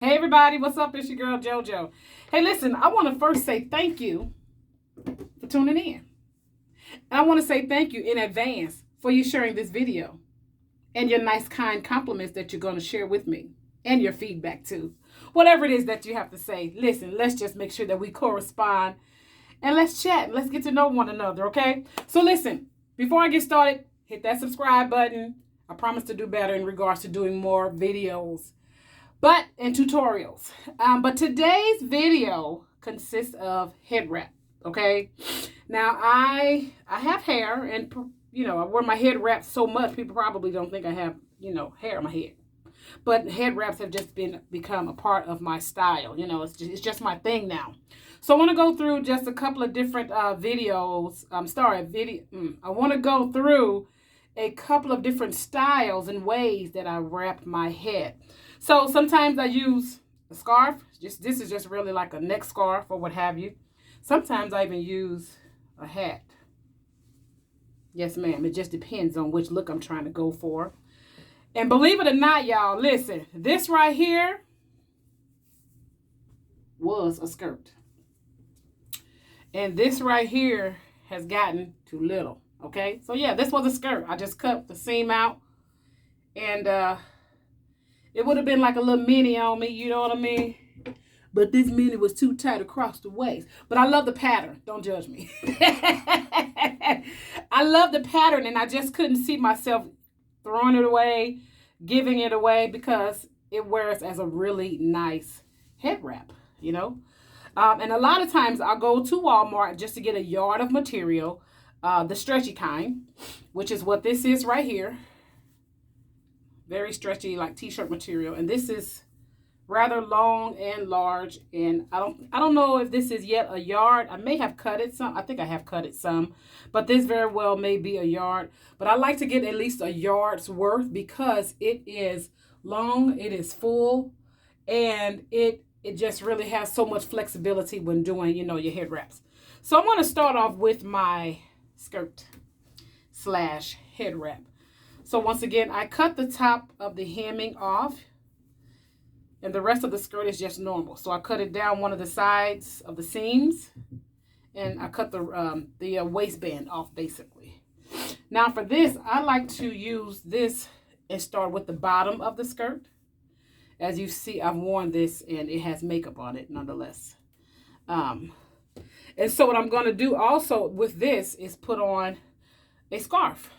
Hey everybody, what's up? It's your girl JoJo. Hey, listen, I want to first say thank you for tuning in. And I want to say thank you in advance for you sharing this video and your nice, kind compliments that you're going to share with me and your feedback too. Whatever it is that you have to say, listen, let's just make sure that we correspond and let's chat and let's get to know one another, okay? So, listen, before I get started, hit that subscribe button. I promise to do better in regards to doing more videos and tutorials. But today's video consists of head wrap. Okay. Now I have hair, and I wear my head wrap so much people probably don't think I have hair on my head. But head wraps have just become a part of my style. It's just my thing now. So I want to go through just a couple of different videos. I want to go through a couple of different styles and ways that I wrap my head. So sometimes I use a scarf. This is just really like a neck scarf or what have you. Sometimes I even use a hat. Yes, ma'am. It just depends on which look I'm trying to go for. And believe it or not, y'all, listen, this right here was a skirt. And this right here has gotten too little. Okay? So yeah, this was a skirt. I just cut the seam out. And it would have been like a little mini on me, you know what I mean? But this mini was too tight across the waist. But I love the pattern. Don't judge me. I love the pattern, and I just couldn't see myself throwing it away, giving it away, because it wears as a really nice head wrap, And a lot of times I'll go to Walmart just to get a yard of material, the stretchy kind, which is what this is right here. Very stretchy, like t-shirt material. And this is rather long and large. And I don't know if this is yet a yard. I may have cut it some. I think I have cut it some. But this very well may be a yard. But I like to get at least a yard's worth because it is long, it is full, and it just really has so much flexibility when doing, your head wraps. So I'm going to start off with my skirt / head wrap. So once again, I cut the top of the hemming off, and the rest of the skirt is just normal. So I cut it down one of the sides of the seams, and I cut the waistband off basically. Now for this, I like to use this and start with the bottom of the skirt. As you see, I've worn this and it has makeup on it nonetheless. And so what I'm going to do also with this is put on a scarf.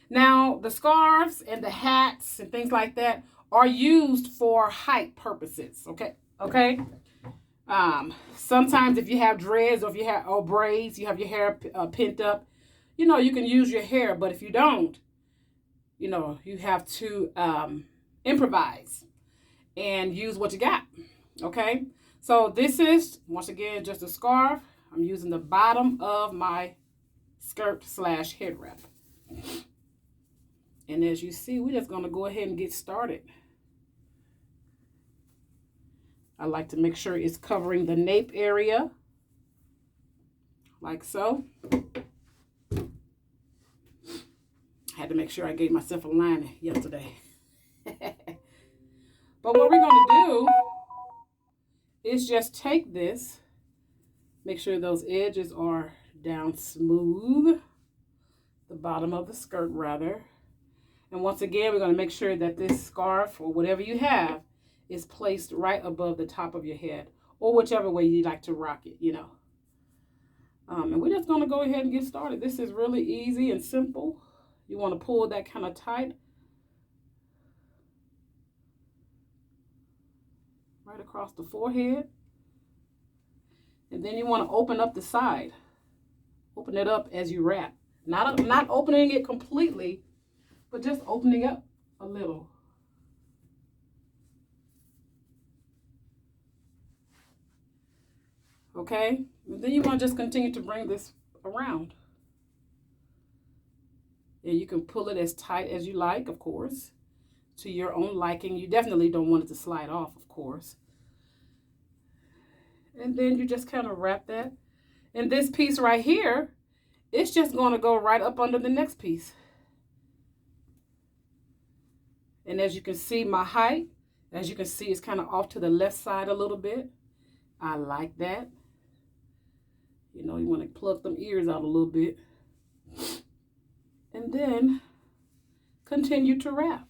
Now, the scarves and the hats and things like that are used for height purposes, okay? Sometimes if you have dreads or if you have braids, you have your hair pent up, you can use your hair. But if you don't, you have to improvise and use what you got, okay? So this is, once again, just a scarf. I'm using the bottom of my skirt / head wrap. And as you see, we're just going to go ahead and get started. I like to make sure it's covering the nape area, like so. I had to make sure I gave myself a line yesterday. But what we're going to do is just take this, make sure those edges are down smooth, the bottom of the skirt rather. And once again, we're going to make sure that this scarf or whatever you have is placed right above the top of your head, or whichever way you like to rock it, And we're just going to go ahead and get started. This is really easy and simple. You want to pull that kind of tight right across the forehead. And then you want to open up the side. Open it up as you wrap. Not opening it completely, but just opening up a little. Okay? And then you want to just continue to bring this around. And you can pull it as tight as you like, of course, to your own liking. You definitely don't want it to slide off, of course. And then you just kind of wrap that. And this piece right here, it's just going to go right up under the next piece. And as you can see, my height As you can see, it's kind of off to the left side a little bit. I like that. You know, you want to pluck them ears out a little bit. And then continue to wrap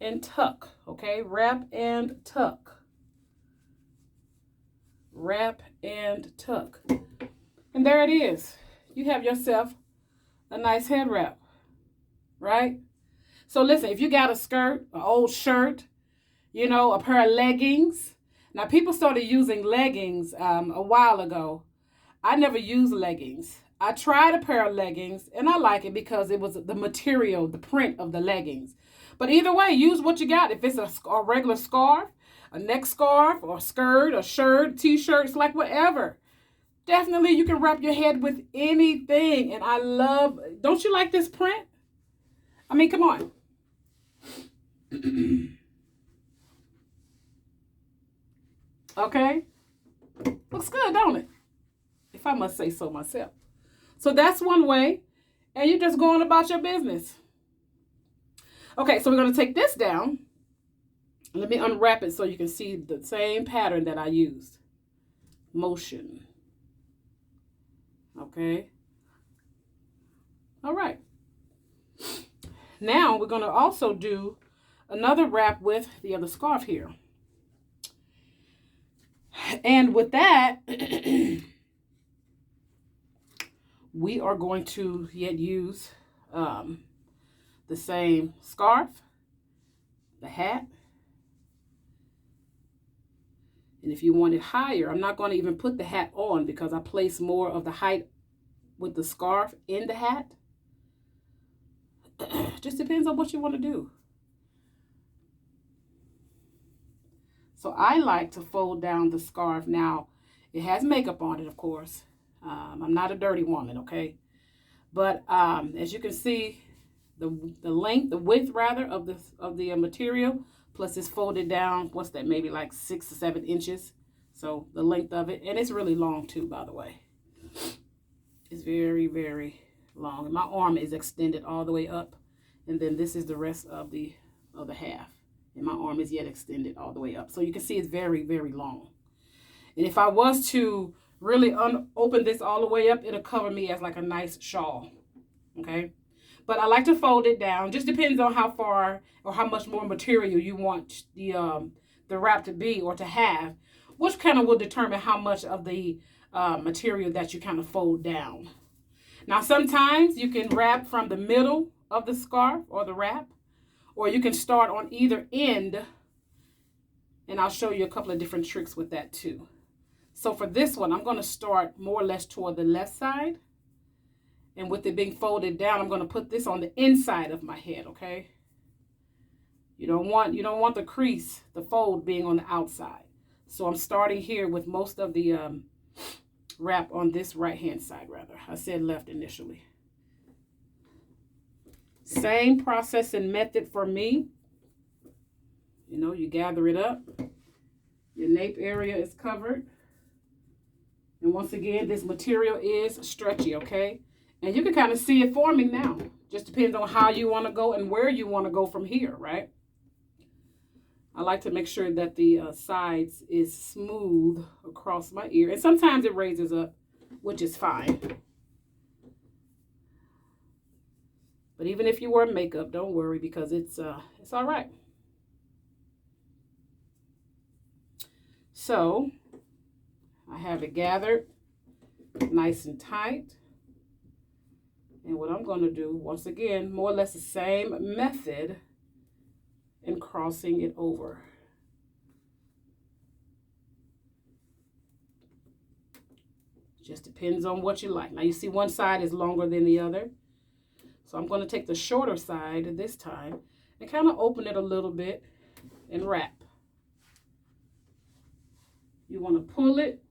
and tuck, okay? Wrap and tuck. Wrap and tuck. And there it is. You have yourself a nice head wrap, right? So listen, if you got a skirt, an old shirt, you know, a pair of leggings. Now, people started using leggings a while ago. I never used leggings. I tried a pair of leggings, and I like it because it was the material, the print of the leggings. But either way, use what you got. If it's a regular scarf, a neck scarf, or skirt, or shirt, t-shirts, like whatever. Definitely, you can wrap your head with anything. And I love, don't you like this print? I mean, come on. Okay? Looks good, don't it? If I must say so myself. So that's one way. And you're just going about your business. Okay, so we're going to take this down. Let me unwrap it so you can see the same pattern that I used. Motion. Okay. All right. Now we're going to also do another wrap with the other scarf here. And with that, we are going to yet use the same scarf, the hat. And if you want it higher, I'm not going to even put the hat on because I place more of the height with the scarf in the hat. Just depends on what you want to do. So I like to fold down the scarf. Now, it has makeup on it, of course. I'm not a dirty woman, okay? But as you can see, the length, the width rather, of the material, plus it's folded down, what's that, maybe like 6 or 7 inches. So the length of it, and it's really long too, by the way. It's very, very long. And my arm is extended all the way up. And then this is the rest of the half. And my arm is yet extended all the way up. So you can see it's very, very long. And if I was to really open this all the way up, it'll cover me as like a nice shawl. Okay? But I like to fold it down. Just depends on how far or how much more material you want the wrap to be or to have, which kind of will determine how much of the material that you kind of fold down. Now, sometimes you can wrap from the middle of the scarf or the wrap, or you can start on either end, and I'll show you a couple of different tricks with that too. So for this one, I'm going to start more or less toward the left side, and with it being folded down, I'm going to put this on the inside of my head, okay? You don't want the crease, the fold being on the outside. So I'm starting here with most of the wrap on this right-hand side, rather. I said left initially. Same process and method for me. You know, you gather it up. Your nape area is covered. And once again, this material is stretchy, okay? And you can kind of see it forming now. Just depends on how you want to go and where you want to go from here, right? I like to make sure that the sides is smooth across my ear. And sometimes it raises up, which is fine. But even if you wear makeup, don't worry because it's all right. So I have it gathered nice and tight. And what I'm going to do, once again, more or less the same method in crossing it over. Just depends on what you like. Now you see one side is longer than the other. So I'm going to take the shorter side this time and kind of open it a little bit and wrap. You want to pull it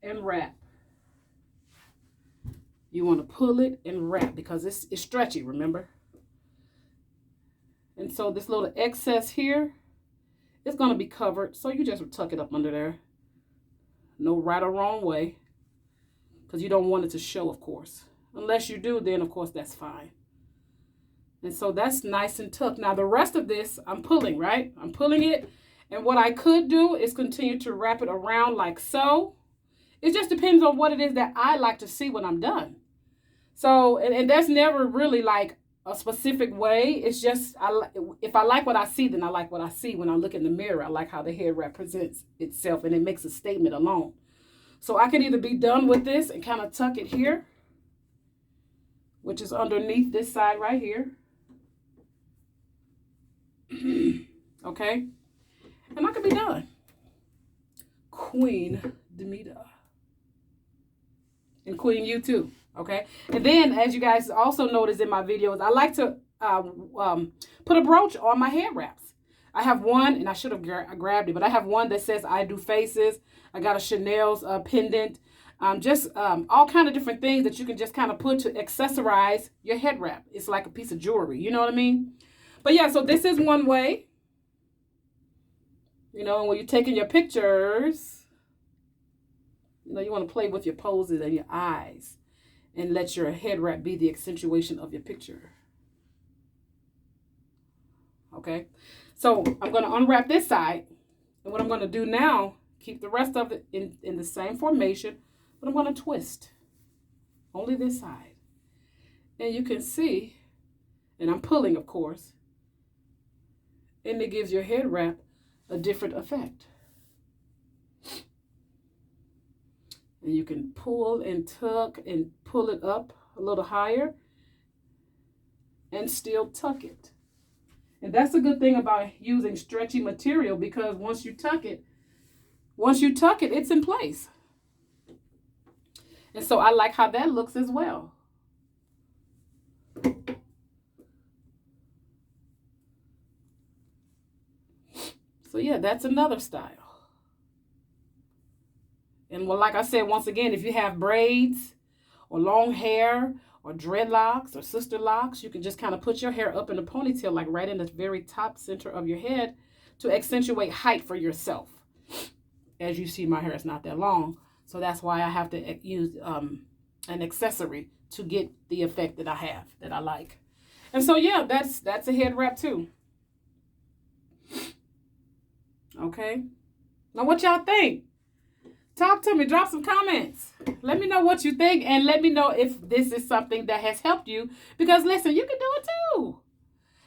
and wrap. You want to pull it and wrap because it's stretchy, remember? And so this little excess here is going to be covered. So you just tuck it up under there. No right or wrong way. Because you don't want it to show, of course. Unless you do, then of course that's fine. And so that's nice and tucked. Now the rest of this, I'm pulling, right? I'm pulling it. And what I could do is continue to wrap it around like so. It just depends on what it is that I like to see when I'm done. So, and that's never really like a specific way. It's just, if I like what I see, then I like what I see when I look in the mirror. I like how the head wrap presents itself, and it makes a statement alone. So I can either be done with this and kind of tuck it here, which is underneath this side right here. Okay. And I could be done. Queen Demita. And Queen you too. Okay. And then, as you guys also notice in my videos, I like to put a brooch on my head wraps. I have one, and I should have grabbed it, but I have one that says I do faces. I got a Chanel's pendant. Just all kind of different things that you can just kind of put to accessorize your head wrap. It's like a piece of jewelry. You know what I mean? But yeah, so this is one way. You know, when you're taking your pictures, you know, you want to play with your poses and your eyes and let your head wrap be the accentuation of your picture. Okay, so I'm going to unwrap this side. And what I'm going to do now, keep the rest of it in the same formation, but I'm going to twist only this side. And you can see, and I'm pulling, of course, and it gives your head wrap a different effect. And you can pull and tuck and pull it up a little higher and still tuck it. And that's a good thing about using stretchy material, because once you tuck it, it's in place. And so I like how that looks as well. So yeah, that's another style. And well, like I said, once again, if you have braids or long hair or dreadlocks or sister locks, you can just kind of put your hair up in a ponytail, like right in the very top center of your head, to accentuate height for yourself. As you see, my hair is not that long, so that's why I have to use an accessory to get the effect that I have, that I like. And so yeah, that's a head wrap too. Okay, now what y'all think? Talk to me, drop some comments. Let me know what you think, and let me know if this is something that has helped you, because listen, you can do it too.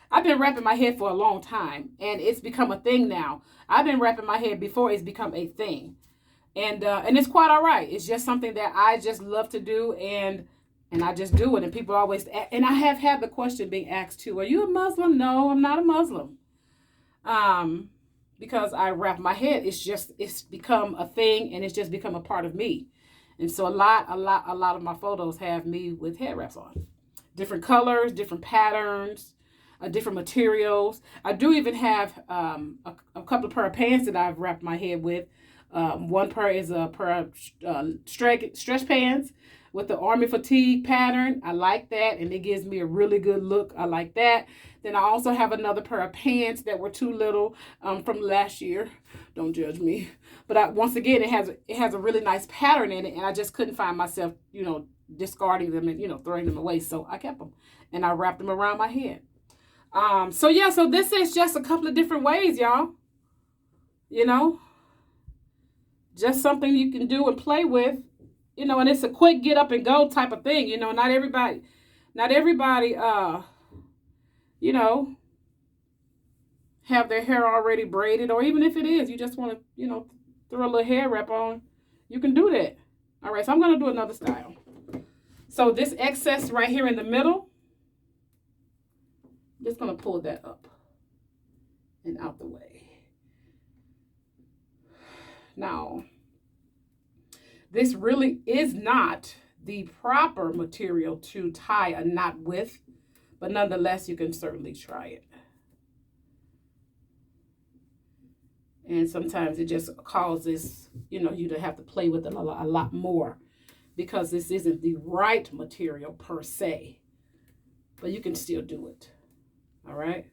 I've been wrapping my head for a long time, and it's become a thing now. I've been wrapping my head before it's become a thing. And it's quite all right. It's just something that I just love to do, and I just do it. And people always, and I have had the question being asked too, are you a Muslim? No, I'm not a Muslim. Because I wrap my head, it's become a thing, and it's just become a part of me. And so a lot of my photos have me with head wraps on. Different colors, different patterns, different materials. I do even have a couple of pair of pants that I've wrapped my head with. One pair is a pair of stretch pants with the army fatigue pattern. I like that, and it gives me a really good look. I like that. Then I also have another pair of pants that were too little from last year. Don't judge me. But once again, it has a really nice pattern in it, and I just couldn't find myself, discarding them and, throwing them away. So I kept them, and I wrapped them around my head. So yeah, so this is just a couple of different ways, y'all. Just something you can do and play with, and it's a quick get up and go type of thing. Not everybody, have their hair already braided, or even if it is, you just want to, throw a little hair wrap on, you can do that. All right, so I'm going to do another style. So this excess right here in the middle, I'm just going to pull that up and out the way. Now, this really is not the proper material to tie a knot with, but nonetheless, you can certainly try it. And sometimes it just causes, you to have to play with it a lot more, because this isn't the right material per se, but you can still do it. All right.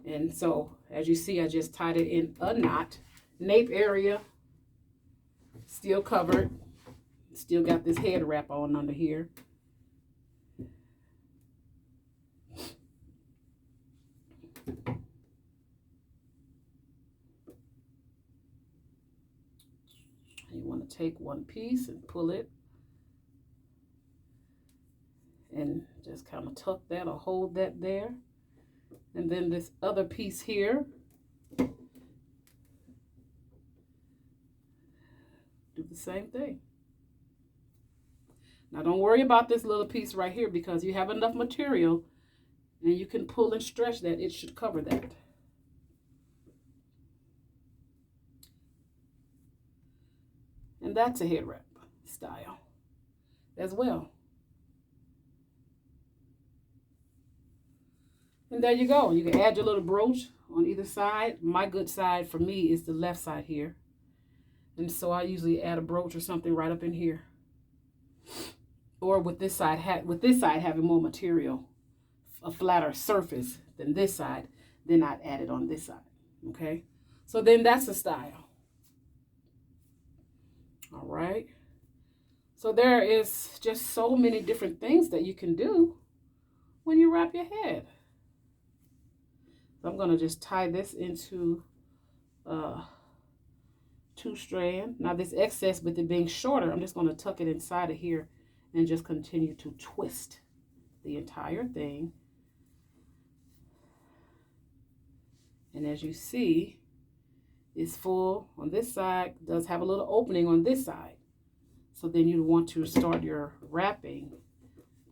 And so, as you see, I just tied it in a knot. Nape area still covered. Still got this head wrap on under here. You want to take one piece and pull it and just kind of tuck that or hold that there. And then this other piece here, do the same thing. Now don't worry about this little piece right here because you have enough material and you can pull and stretch that. It should cover that. And that's a head wrap style as well. And there you go. You can add your little brooch on either side. My good side for me is the left side here. And so I usually add a brooch or something right up in here. Or with this side having more material, a flatter surface than this side, then I'd add it on this side. Okay? So then that's the style. All right. So there is just so many different things that you can do when you wrap your head. So I'm going to just tie this into 2-strand. Now this excess, with it being shorter, I'm just going to tuck it inside of here and just continue to twist the entire thing. And as you see, it's full on this side, does have a little opening on this side. So then you want to start your wrapping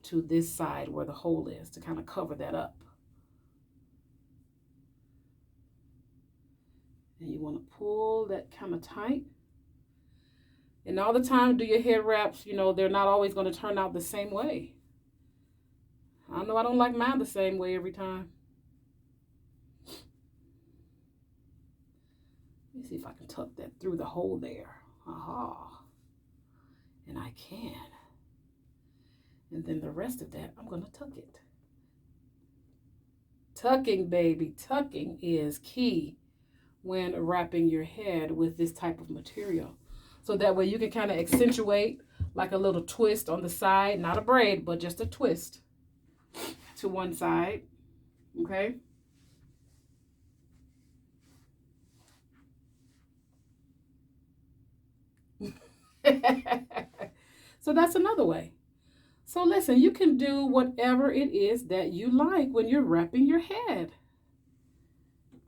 to this side where the hole is to kind of cover that up. And you want to pull that kind of tight. And all the time, do your head wraps, you know, they're not always going to turn out the same way. I know I don't like mine the same way every time. Let me see if I can tuck that through the hole there. Aha. And I can. And then the rest of that, I'm going to tuck it. Tucking, baby. Tucking is key when wrapping your head with this type of material. So that way you can kind of accentuate like a little twist on the side. Not a braid, but just a twist to one side. Okay? So that's another way. So listen, you can do whatever it is that you like when you're wrapping your head.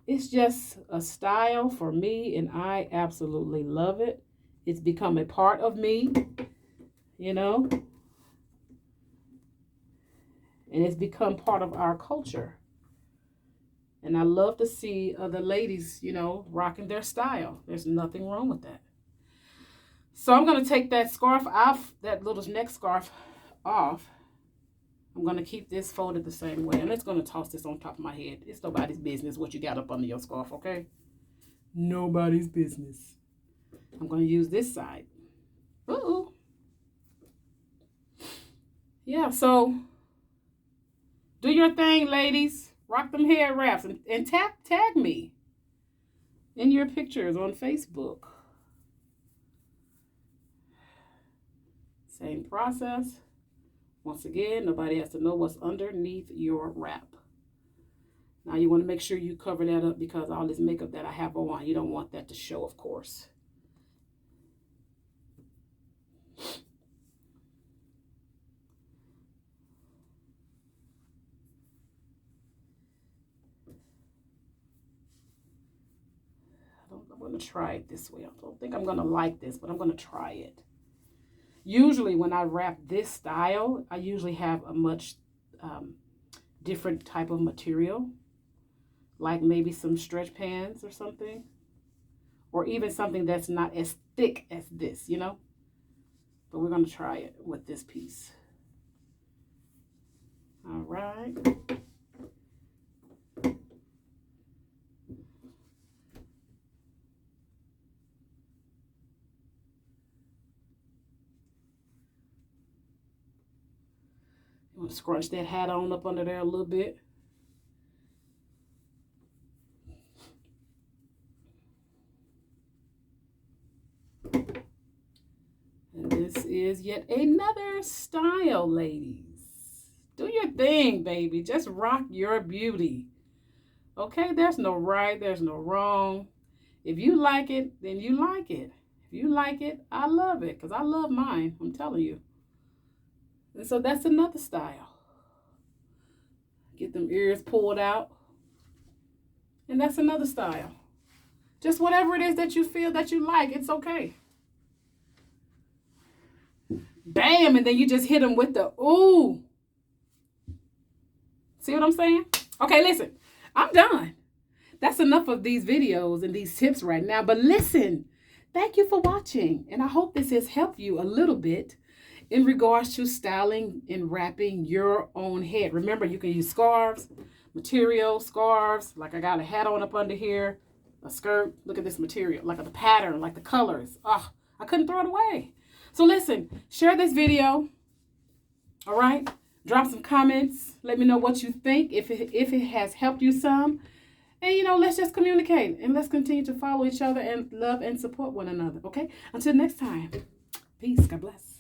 It's just a style for me, and I absolutely love it. It's become a part of me, you know, and it's become part of our culture. And I love to see other ladies, you know, rocking their style. There's nothing wrong with that. So I'm going to take that scarf off, that little neck scarf off. I'm going to keep this folded the same way. I'm just going to toss this on top of my head. It's nobody's business what you got up under your scarf, okay? Nobody's business. I'm going to use this side. Ooh. Yeah, so do your thing, ladies. Rock them head wraps and tag me in your pictures on Facebook. Same process. Once again, nobody has to know what's underneath your wrap. Now you want to make sure you cover that up because all this makeup that I have on, you don't want that to show, of course. I'm going to try it this way. I don't think I'm going to like this, but I'm going to try it. Usually when I wrap this style, I usually have a much different type of material, like maybe some stretch pants or something, or even something that's not as thick as this, you know. But we're going to try it with this piece. All right. You want to scrunch that hat on up under there a little bit. And this is yet another style, ladies. Do your thing, baby. Just rock your beauty. Okay, there's no right, there's no wrong. If you like it, then you like it. If you like it, I love it because I love mine. I'm telling you. And so that's another style. Get them ears pulled out. And that's another style. Just whatever it is that you feel that you like, it's okay. Bam, and then you just hit them with the ooh. See what I'm saying? Okay, listen, I'm done. That's enough of these videos and these tips right now. But listen, thank you for watching. And I hope this has helped you a little bit in regards to styling and wrapping your own head. Remember, you can use scarves, material, scarves. Like I got a hat on up under here, a skirt. Look at this material, like the pattern, like the colors. Oh, I couldn't throw it away. So listen, share this video. All right? Drop some comments. Let me know what you think, if it has helped you some. And, let's just communicate. And let's continue to follow each other and love and support one another. Okay? Until next time. Peace. God bless.